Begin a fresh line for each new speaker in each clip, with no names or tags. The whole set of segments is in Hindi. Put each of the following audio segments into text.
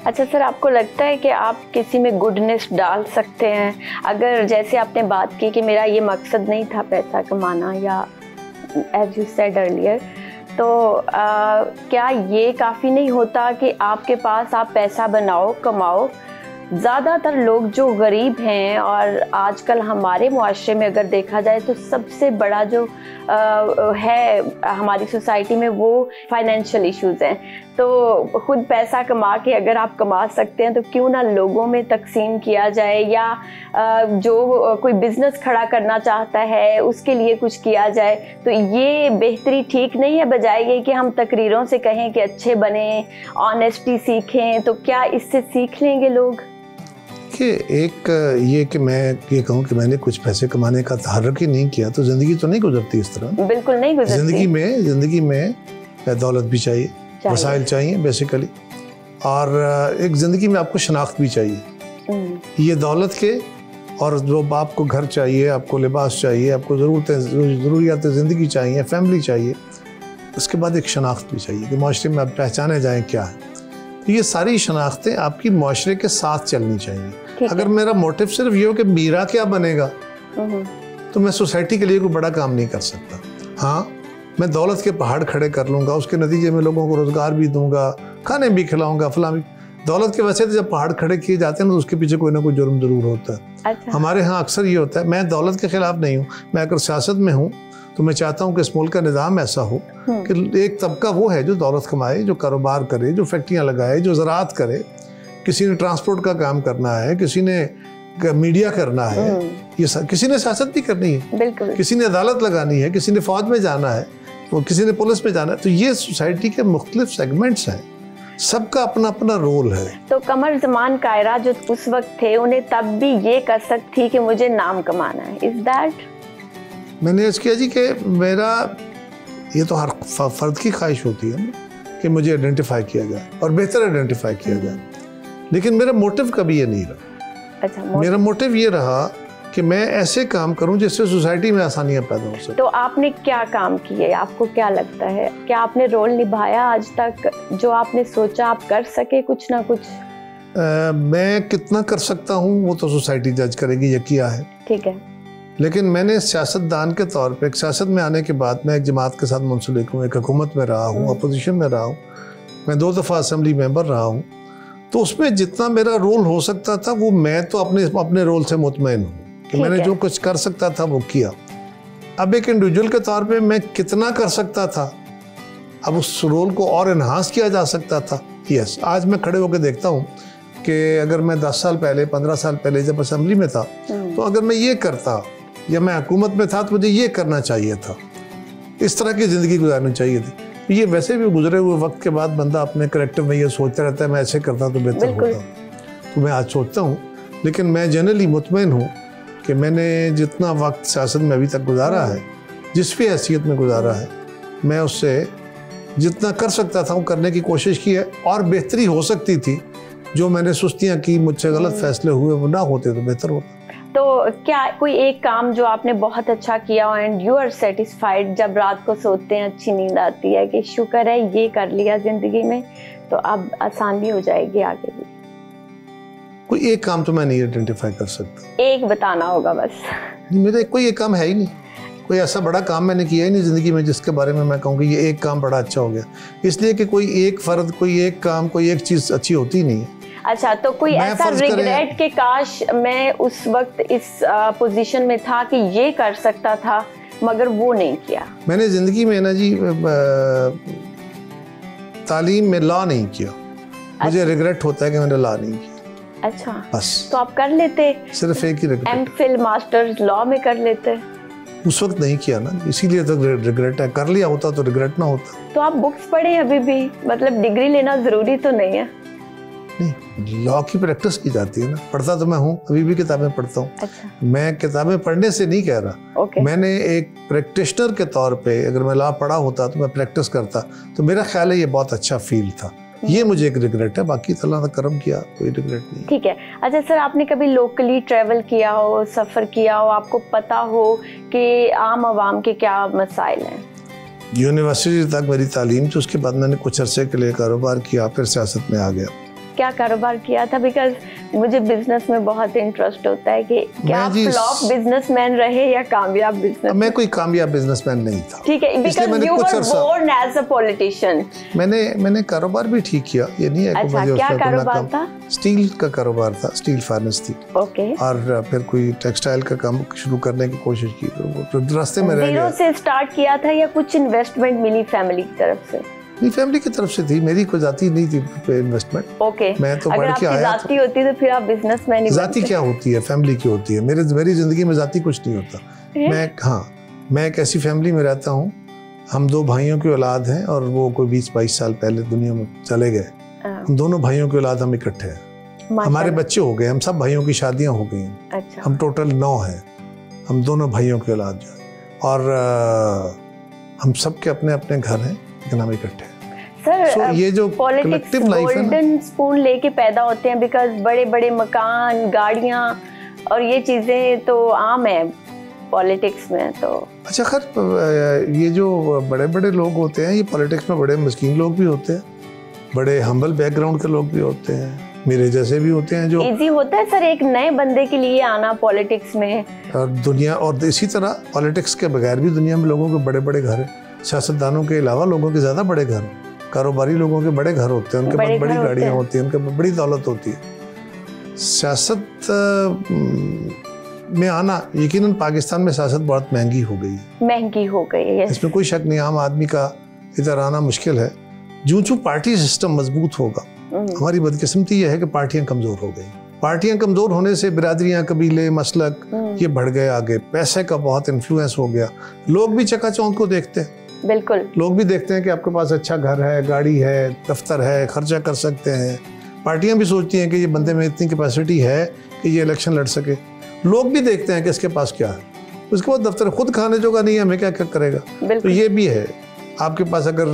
अच्छा सर, आपको लगता है कि आप किसी में गुडनेस डाल सकते हैं? अगर जैसे आपने बात की कि मेरा ये मकसद नहीं था पैसा कमाना, या एज यू सेड अर्लियर, तो क्या ये काफ़ी नहीं होता कि आपके पास आप पैसा बनाओ, कमाओ? ज़्यादातर लोग जो गरीब हैं, और आजकल हमारे मुआशरे में अगर देखा जाए तो सबसे बड़ा जो है हमारी सोसाइटी में, वो फाइनेंशियल इश्यूज़ हैं। तो खुद पैसा कमा के अगर आप कमा सकते हैं तो क्यों ना लोगों में तकसीम किया जाए, या जो कोई बिज़नेस खड़ा करना चाहता है उसके लिए कुछ किया जाए। तो ये बेहतरी ठीक नहीं है, बजाय ये कि हम तकरीरों से कहें कि अच्छे बने, ऑनेस्टी सीखें, तो क्या इससे सीख लेंगे लोग?
कि एक ये कि मैं ये कहूँ कि मैंने कुछ पैसे कमाने का तहर्रुक ही नहीं किया तो ज़िंदगी तो नहीं गुजरती इस तरह।
बिल्कुल नहीं गुजरती।
ज़िंदगी में दौलत भी चाहिए, वसाइल चाहिए बेसिकली, और एक ज़िंदगी में आपको शनाख्त भी चाहिए। ये दौलत के और जो आपको घर चाहिए, आपको लिबास चाहिए, आपको ज़रूरियात ज़िंदगी चाहिए, फैमिली चाहिए, उसके बाद एक शनाख्त भी चाहिए कि माशरे में आप पहचाने जाएँ क्या है। तो ये सारी शनाख्तें आपकी माशरे के साथ चलनी चाहिए। अगर मेरा मोटिव सिर्फ ये हो कि मेरा क्या बनेगा, तो मैं सोसाइटी के लिए कोई बड़ा काम नहीं कर सकता। हाँ, मैं दौलत के पहाड़ खड़े कर लूँगा, उसके नतीजे में लोगों को रोज़गार भी दूंगा, खाने भी खिलाऊंगा, फलां भी। दौलत के वैसे तो जब पहाड़ खड़े किए जाते हैं तो उसके पीछे कोई ना कोई जुर्म जरूर होता है। अच्छा। हमारे यहाँ अक्सर ये होता है। मैं दौलत के खिलाफ नहीं हूँ, मैं अगर सियासत में हूँ तो मैं चाहता हूँ कि इस मुल्क का निज़ाम ऐसा हो कि एक तबका वो है जो दौलत कमाए, जो कारोबार करे, जो फैक्ट्रियाँ लगाए, जो ज़राअत करे। किसी ने ट्रांसपोर्ट का काम करना है, किसी ने मीडिया करना है, ये किसी ने सियासत भी करनी है, बिल्कुल, किसी ने अदालत लगानी है, किसी ने फौज में जाना है, वो किसी ने पुलिस में जाना है। तो ये सोसाइटी के मुख्तलिफ सेगमेंट्स हैं, सबका अपना अपना रोल है। तो
कमर ज़मान कायरा जो उस वक्त थे, उन्हें तब भी ये कसक थी कि मुझे नाम कमाना है। Is that?
मैंने अर्ज़ किया जी कि मेरा ये तो हर फर्द की ख्वाहिश होती है कि मुझे आइडेंटिफाई किया जाए और बेहतर आइडेंटिफाई किया जाए, लेकिन मेरा मोटिव कभी ये नहीं रहा। अच्छा, मेरा मोटिव ये रहा कि मैं ऐसे काम करूं जिससे सोसाइटी में आसानियां पैदा हो सके।
तो आपने क्या काम किए? आपको क्या लगता है, क्या आपने रोल निभाया आज तक जो आपने सोचा आप कर सके कुछ ना कुछ?
मैं कितना कर सकता हूं वो तो सोसाइटी जज करेगी ये किया है, ठीक है। लेकिन मैंने सियासतदान के तौर पे, एक सियासत में आने के बाद मैं एक जमात के साथ मुंसलिक हूँ, एक हुकूमत में रहा हूँ, अपोजिशन में रहा हूँ, मैं 2 दफ़ा असेंबली मेंबर रहा हूँ। तो उसमें जितना मेरा रोल हो सकता था वो मैं तो अपने रोल से मुतमईन हूँ कि मैंने जो कुछ कर सकता था वो किया। अब एक इंडिविजुअल के तौर पे मैं कितना कर सकता था, अब उस रोल को और इन्हांस किया जा सकता था। यस, आज मैं खड़े होकर देखता हूँ कि अगर मैं 10 साल पहले, 15 साल पहले जब असेंबली में था, तो अगर मैं ये करता या मैं हुकूमत में था तो मुझे ये करना चाहिए था, इस तरह की ज़िंदगी गुजारनी चाहिए थी। ये वैसे भी गुजरे हुए वक्त के बाद बंदा अपने करेक्टर में ये सोचता रहता है मैं ऐसे करता तो बेहतर होता। तो मैं आज सोचता हूँ, लेकिन मैं जनरली मुतमईन हूँ कि मैंने जितना वक्त सियासत में अभी तक गुजारा है, जिस भी हैसियत में गुजारा है, मैं उससे जितना कर सकता था वो करने की कोशिश की है, और बेहतरी हो सकती थी। जो मैंने सुस्तियाँ की, मुझसे गलत फैसले हुए, वो ना होते तो बेहतर होता।
तो क्या कोई एक काम जो आपने बहुत अच्छा किया एंड यू आर सेटिस्फाइड, जब रात को सोते हैं अच्छी नींद आती है कि शुक्र है ये कर लिया जिंदगी में, तो अब आसानी हो जाएगी आगे भी?
कोई एक काम तो मैं नहीं आइडेंटिफाई कर सकता।
एक बताना होगा बस।
मेरा कोई एक काम है ही नहीं, कोई ऐसा बड़ा काम मैंने किया ही नहीं ज़िंदगी में जिसके बारे में मैं कहूँ कि ये एक काम बड़ा अच्छा हो गया। इसलिए कि कोई एक फ़र्द, कोई एक काम, कोई एक चीज़ अच्छी होती नहीं है।
अच्छा, तो कोई ऐसा रिग्रेट के काश मैं उस वक्त इस पोजीशन में था कि ये कर सकता था मगर वो नहीं किया?
मैंने ज़िंदगी में ना जी तालीम में लॉ नहीं किया। मुझे रिग्रेट होता है कि मैंने लॉ नहीं किया।
अच्छा,
बस।
तो आप कर लेते?
सिर्फ एक ही रिग्रेट,
एमफिल मास्टर्स लॉ में कर लेते।
उस वक्त नहीं किया ना, इसीलिए तो रिग्रेट है। कर लिया होता तो रिग्रेट ना होता।
तो आप बुक्स पढ़े अभी भी, मतलब डिग्री लेना जरूरी तो नहीं है?
नहीं, लॉ की प्रैक्टिस की जाती है ना। पढ़ता तो मैं हूँ, अभी भी किताबें पढ़ता हूँ।
अच्छा। मैं
किताबें पढ़ने से नहीं कह रहा। मैंने एक प्रैक्टिशनर के तौर पे अगर मैं लॉ पढ़ा होता तो मैं प्रैक्टिस करता, तो मेरा ख्याल है ये बहुत अच्छा फील था। ये मुझे एक रिग्रेट है, बाकी अल्लाह ने करम किया, कोई रिग्रेट नहीं। ठीक है।
अच्छा सर, आपने कभी लोकली ट्रैवल किया हो, सफ़र किया हो, आपको पता हो कि आम आवाम के क्या मसाइल हैं?
यूनिवर्सिटी तक मेरी तालीम थी, उसके बाद मैंने कुछ अरसे के लिए कारोबार किया, फिर सियासत में आ गया।
क्या कारोबार किया था? बिकॉज मुझे बिजनेस में बहुत इंटरेस्ट होता है कि क्या आप फ्लॉप बिजनेसमैन रहे या कामयाब बिजनेस?
मैं कोई कामयाब बिजनेसमैन नहीं था।
ठीक है, because you were born as a politician.
मैंने कारोबार भी ठीक किया, ये नहीं है।
अच्छा, क्या कारोबार था?
स्टील का कारोबार था, स्टील फार्नेस थी।
ओके।
और फिर कोई टेक्सटाइल का काम शुरू करने की कोशिश की, तो रास्ते में रह गया।
जीरो से स्टार्ट किया था या कुछ इन्वेस्टमेंट मिली फैमिली की तरफ से?
नहीं, फैमिली की तरफ से थी, मेरी कोई जाती नहीं थी इन्वेस्टमेंट।
ओके।
मैं तो पढ़ के आया।
जाती होती तो फिर आप बिजनेसमैन ही।
जाती क्या होती है, फैमिली की होती है। मेरी जिंदगी में जाती कुछ नहीं होता। मैं एक ऐसी फैमिली में रहता हूँ, हम 2 भाइयों की औलाद हैं और वो कोई 20-22 साल पहले दुनिया में चले गए। हम दोनों भाइयों की औलाद हम इकट्ठे हैं, हमारे बच्चे हो गए, हम सब भाइयों की शादियां हो गई हैं।
अच्छा।
हम टोटल 9 हैं, हम दोनों भाइयों की औलाद जो है, और हम सब के अपने अपने घर हैं, लेकिन हम इकट्ठे हैं।
सर,
ये जो
पॉलिटिक्स गोल्डन स्पून लेके पैदा होते हैं, बिकॉज बड़े बड़े मकान, गाड़ियां और ये चीजें तो आम है पॉलिटिक्स में। तो
अच्छा, खैर ये जो बड़े बड़े लोग होते हैं, ये पॉलिटिक्स में बड़े मस्कीन लोग भी होते हैं, बड़े हम्बल बैकग्राउंड के लोग भी होते हैं, मेरे जैसे भी होते हैं। जो
इजी होता है सर एक नए बंदे के लिए आना पॉलिटिक्स में? और
दुनिया, और इसी तरह पॉलिटिक्स के बगैर भी दुनिया में लोगों के बड़े बड़े घर हैं। सियासतदानों के अलावा लोगों के ज़्यादा बड़े घर हैं, कारोबारी लोगों के बड़े घर होते हैं, उनके पास बड़ी गाड़ियाँ होती हैं, उनके पास बड़ी दौलत होती है। सियासत में आना, यकीनन पाकिस्तान में सियासत बहुत महंगी हो गई है, इसमें कोई शक नहीं। आम आदमी का इधर आना मुश्किल है। जो पार्टी सिस्टम मजबूत होगा, हमारी बदकिस्मती यह है कि पार्टियां कमजोर हो गई। पार्टियां कमजोर होने से बिरादरियां, कबीले, मसलक ये बढ़ गए आगे, पैसे का बहुत इन्फ्लुएंस हो गया। लोग भी चकाचौंध को देखते हैं।
बिल्कुल,
लोग भी देखते हैं कि आपके पास अच्छा घर है, गाड़ी है, दफ्तर है, खर्चा कर सकते हैं। पार्टियां भी सोचती हैं कि ये बंदे में इतनी कैपेसिटी है कि ये इलेक्शन लड़ सके। लोग भी देखते हैं कि इसके पास क्या है। उसके बाद दफ्तर खुद खाने जोगा नहीं है, हमें क्या करेगा। तो ये भी है। आपके पास अगर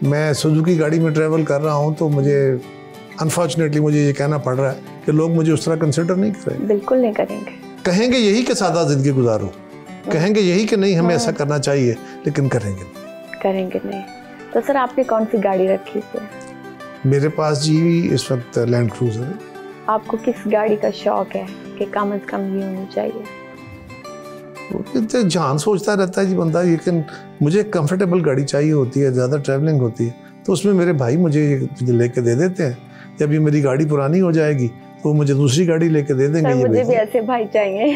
मैं सुजुकी गाड़ी में ट्रैवल कर रहा हूँ तो मुझे अनफॉर्चुनेटली मुझे ये कहना पड़ रहा है कि लोग मुझे उस तरह कंसिडर नहीं करेंगे।
बिल्कुल नहीं करेंगे।
कहेंगे यही कि सादा जिंदगी गुजारो, कहेंगे यही कि नहीं हमें ऐसा करना चाहिए, लेकिन करेंगे नहीं। तो सर आपने कौन सी गाड़ी रखी है? मेरे पास जी इस वक्त लैंड क्रूजर है। आपको किस गाड़ी का शौक है कि कम से कम ये होनी चाहिए? जान सोचता रहता है जी बंदा, लेकिन मुझे कंफर्टेबल गाड़ी चाहिए होती है, ज़्यादा ट्रैवलिंग होती है, तो उसमें मेरे भाई मुझे लेके दे देते हैं। जब ये मेरी गाड़ी पुरानी हो जाएगी तो मुझे दूसरी गाड़ी लेके दे देंगे।
सर, मुझे भी ऐसे भाई चाहिए।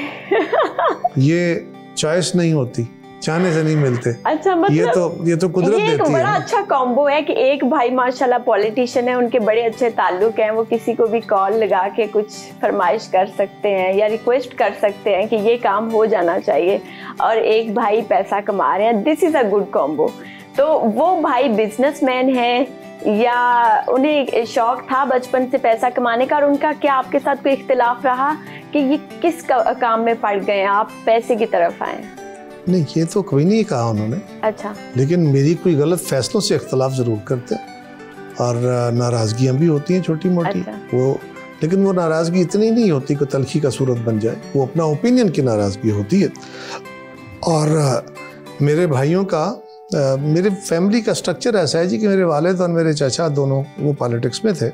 ये चॉइस नहीं होती, चाहने से नहीं मिलते।
अच्छा, मतलब
ये तो कुदरत देती है।
एक बड़ा अच्छा कॉम्बो है कि एक भाई माशाल्लाह पॉलिटिशियन है, उनके बड़े अच्छे ताल्लुक हैं, वो किसी को भी कॉल लगा के कुछ फरमाइश कर सकते हैं या रिक्वेस्ट कर सकते हैं कि ये काम हो जाना चाहिए, और एक भाई पैसा कमा रहे हैं। This is a good combo. तो वो भाई बिजनेसमैन है या उन्हें शौक था बचपन से पैसा कमाने का, और उनका क्या आपके साथ कोई इख्तिलाफ रहा कि ये किस काम में पड़ गए आप पैसे की तरफ आए?
नहीं, ये तो कभी नहीं कहा उन्होंने।
अच्छा।
लेकिन मेरी कोई गलत फैसलों से इख्तलाफ जरूर करते हैं, और नाराजगियां भी होती हैं छोटी मोटी। अच्छा। लेकिन वो नाराजगी इतनी नहीं होती कि तलखी का सूरत बन जाए, वो अपना ओपिनियन की नाराजगी होती है। और मेरे भाइयों का, मेरे फैमिली का स्ट्रक्चर ऐसा है जी कि मेरे वालिद और मेरे चाचा दोनों वो पॉलिटिक्स में थे,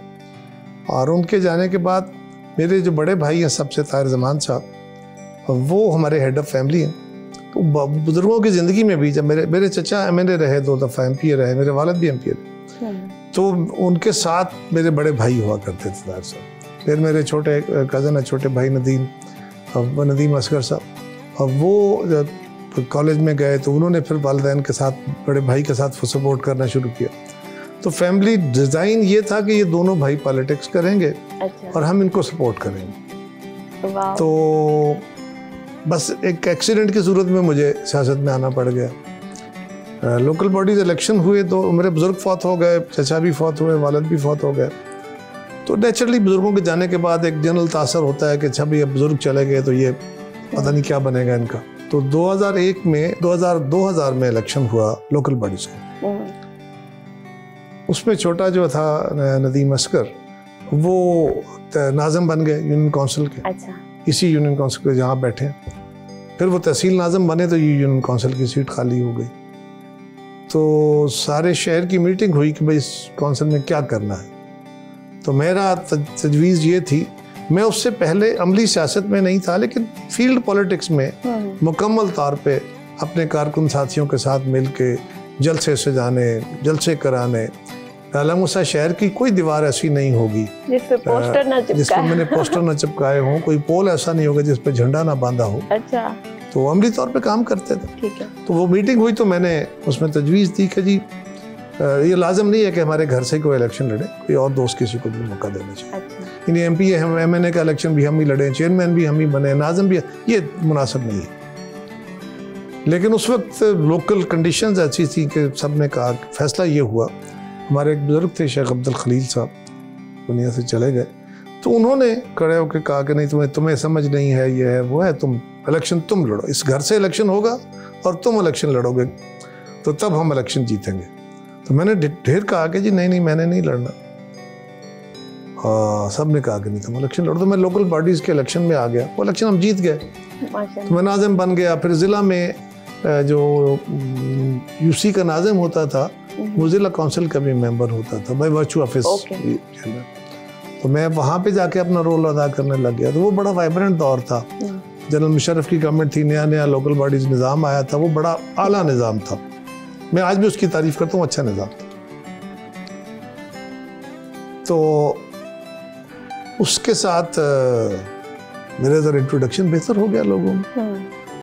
और उनके जाने के बाद मेरे जो बड़े भाई हैं सबसे, ताहिर जमान साहब, वो हमारे हेड ऑफ फैमिली हैं। तो बुजुर्गों की ज़िंदगी में भी जब मेरे चचा एमएलए रहे, 2 दफ़ा एमपी रहे, मेरे वालिद भी एमपी रहे, तो उनके साथ मेरे बड़े भाई हुआ करते थे ताहिर साहब। फिर मेरे छोटे कज़न है, छोटे भाई नदीम असगर साहब, और वो कॉलेज में गए तो उन्होंने फिर वालिदैन के साथ, बड़े भाई के साथ सपोर्ट करना शुरू किया। तो फैमिली डिज़ाइन ये था कि ये दोनों भाई पॉलिटिक्स करेंगे। अच्छा। और हम इनको सपोर्ट करेंगे। तो बस एक एक्सीडेंट की सूरत में मुझे सियासत में आना पड़ गया। लोकल बॉडीज इलेक्शन हुए तो मेरे बुजुर्ग फौत हो गए, चचा भी फौत हुए, वालिद भी फौत हो गए। तो नेचुरली बुजुर्गों के जाने के बाद एक जनरल तासर होता है कि अच्छा भाई अब बुजुर्ग चले गए तो ये पता नहीं क्या बनेगा इनका। तो 2001 में 2000 में इलेक्शन हुआ लोकल बॉडीज का। उसमें छोटा जो था नदीम असगर, वो नाज़िम बन गए यूनियन काउंसिल के। अच्छा। इसी यूनियन काउंसिल के जहाँ बैठे हैं। फिर वो तहसील नाज़िम बने तो यूनियन काउंसिल की सीट खाली हो गई। तो सारे शहर की मीटिंग हुई कि भाई इस काउंसिल में क्या करना है। तो मेरा तजवीज़ ये थी, मैं उससे पहले अमली सियासत में नहीं था, लेकिन फील्ड पॉलिटिक्स में मुकम्मल तौर पे अपने कारकुन साथियों के साथ मिल के जलसे सजाने, जलसे कराने। आलमगुस्सा शहर की कोई दीवार ऐसी नहीं होगी जिसपे मैंने पोस्टर न चिपकाए हों, कोई पोल ऐसा नहीं होगा जिस पे झंडा ना बांधा हो।
अच्छा।
तो अमली तौर पे काम करते थे।
ठीक है।
तो वो मीटिंग हुई तो मैंने उसमें तजवीज़ दी कि जी ये लाजम नहीं है कि हमारे घर से कोई इलेक्शन लड़े, कोई और दोस्त किसी को भी मौका देना चाहिए।
अच्छा।
इन MP MNA का इलेक्शन भी हम ही लड़े, चेयरमैन भी हम ही बने, नाज़िम भी, ये मुनासिब नहीं है। लेकिन उस वक्त लोकल कंडीशंस ऐसी थी कि सब ने कहा, फैसला ये हुआ, हमारे एक बुजुर्ग थे शेख अब्दुल खलील साहब, दुनिया से चले गए, तो उन्होंने खड़े होकर कहा कि नहीं, तुम्हें समझ नहीं है, ये है वो है, तुम इलेक्शन तुम लड़ो, इस घर से इलेक्शन होगा और तुम इलेक्शन लड़ोगे तो तब हम इलेक्शन जीतेंगे। तो मैंने ढेर कहा कि जी नहीं मैंने नहीं लड़ना। सब ने कहा कि नहीं तुम इलेक्शन लड़ो। तो मैं लोकल पार्टीज के इलेक्शन में आ गया, वो इलेक्शन हम जीत गए, तो मैं नाज़िम बन गया। फिर ज़िला में जो UC का नाज़िम होता था, वो ज़िला काउंसिल का भी मेंबर होता था बाय वर्चू ऑफ हिज। तो मैं वहाँ पे जाके अपना रोल अदा करने लग गया। तो वो बड़ा वाइब्रेंट दौर था। जनरल मुशर्रफ की गवर्नमेंट थी, नया लोकल बॉडीज निज़ाम आया था, वो बड़ा आला निज़ाम था। मैं आज भी उसकी तारीफ करता हूँ, अच्छा निज़ाम था। तो उसके साथ मेरा ज़रा इंट्रोडक्शन बेहतर हो गया लोगों में।